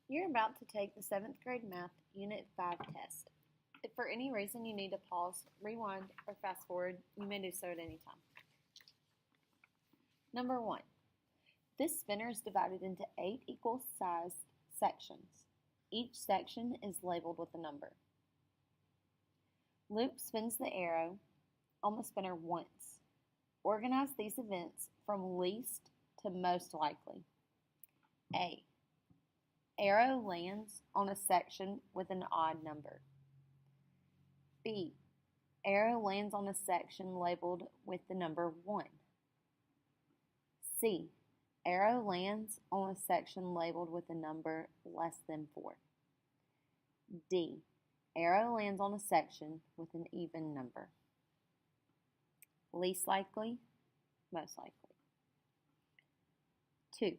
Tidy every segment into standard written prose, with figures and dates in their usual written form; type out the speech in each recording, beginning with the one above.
You're about to take the 7th grade math Unit 5 test. If for any reason you need to pause, rewind, or fast forward, you may do so at any time. Number 1. This spinner is divided into 8 equal sized sections. Each section is labeled with a number. Luke spins the arrow on the spinner once. Organize these events from least to most likely. A. Arrow lands on a section with an odd number. B. Arrow lands on a section labeled with the number 1. C. Arrow lands on a section labeled with a number less than 4. D. Arrow lands on a section with an even number. Least likely, most likely. 2.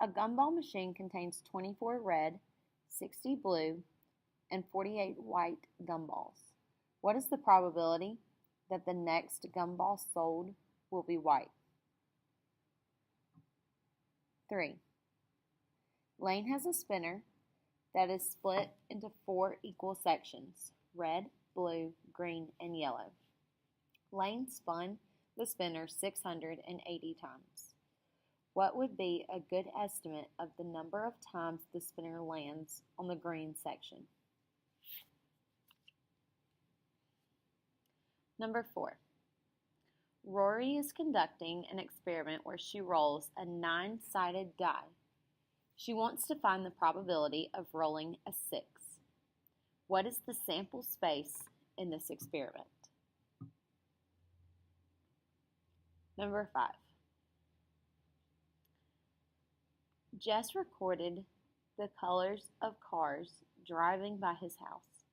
A gumball machine contains 24 red, 60 blue, and 48 white gumballs. What is the probability that the next gumball sold will be white? 3. Lane has a spinner that is split into 4 equal sections: red, blue, green, and yellow. Lane spun the spinner 680 times. What would be a good estimate of the number of times the spinner lands on the green section? Number 4. Rory is conducting an experiment where she rolls a 9-sided die. She wants to find the probability of rolling a 6. What is the sample space in this experiment? Number 5. Jess recorded the colors of cars driving by his house.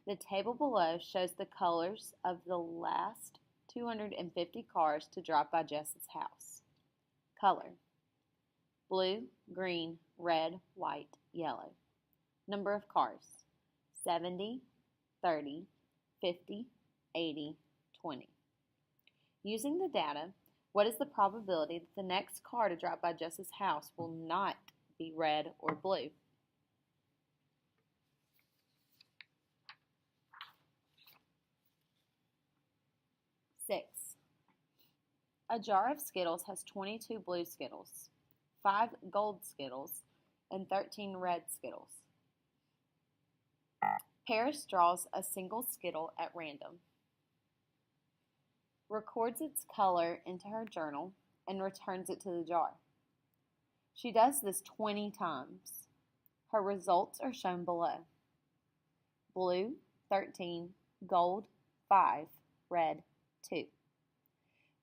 The table below shows the colors of the last 250 cars to drive by Jess's house. Color: blue, green, red, white, yellow. Number of cars: 70, 30, 50, 80, 20. Using the data, what is the probability that the next car to drive by Jess's house will not be red or blue? Six. A jar of Skittles has 22 blue Skittles, 5 gold Skittles, and 13 red Skittles. Paris draws a single Skittle at random, records its color into her journal, and returns it to the jar. She does this 20 times. Her results are shown below. Blue, 13, gold, 5, red, 2.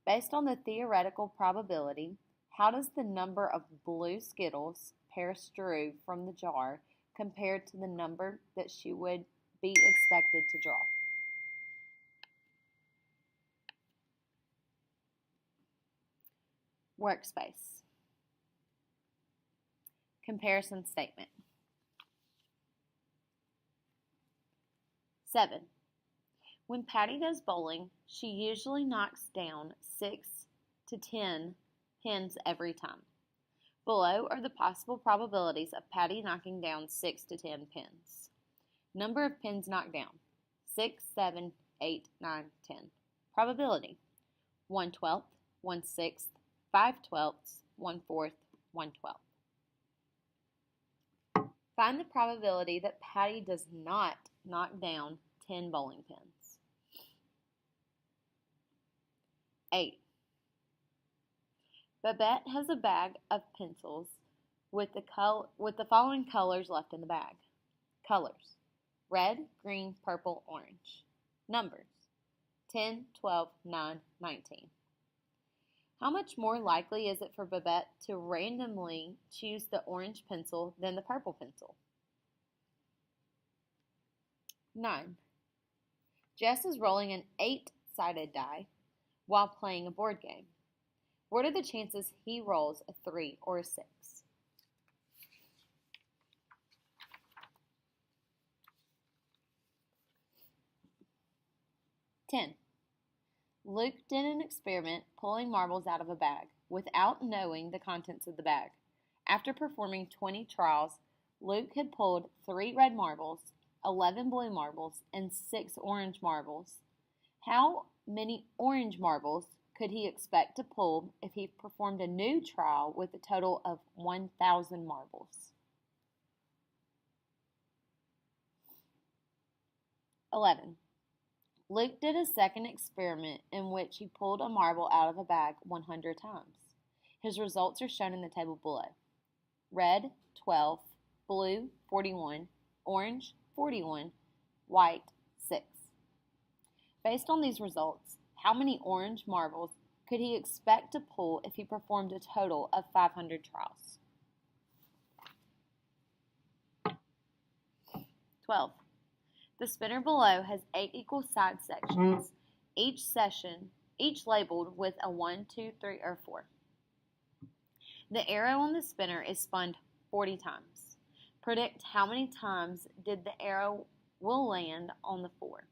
Based on the theoretical probability, how does the number of blue Skittles Paris drew from the jar compare to the number that she would be expected to draw? Workspace. Comparison statement. 7. When Patty goes bowling, she usually knocks down 6 to 10 pins every time. Below are the possible probabilities of Patty knocking down 6 to 10 pins. Number of pins knocked down: 6, 7, 8, 9, 10. Probability: 1/12, 1/6, 5/12, 1/4, 1/12. Find the probability that Patty does not knock down 10 bowling pins. 8. Babette has a bag of pencils with the following colors left in the bag. Colors: red, green, purple, orange. Numbers: 10, 12, 9, 19. How much more likely is it for Babette to randomly choose the orange pencil than the purple pencil? 9. Jess is rolling an 8-sided die while playing a board game. What are the chances he rolls a 3 or a 6? 10. Luke did an experiment pulling marbles out of a bag without knowing the contents of the bag. After performing 20 trials, Luke had pulled 3 red marbles, 11 blue marbles, and 6 orange marbles. How many orange marbles could he expect to pull if he performed a new trial with a total of 1,000 marbles? 11. Luke did a second experiment in which he pulled a marble out of a bag 100 times. His results are shown in the table below. Red, 12, blue, 41, orange, 41, white, 6. Based on these results, how many orange marbles could he expect to pull if he performed a total of 500 trials? 12. The spinner below has 8 equal side sections, each labeled with a 1, 2, 3, or 4. The arrow on the spinner is spun 40 times. Predict how many times did the arrow will land on the 4.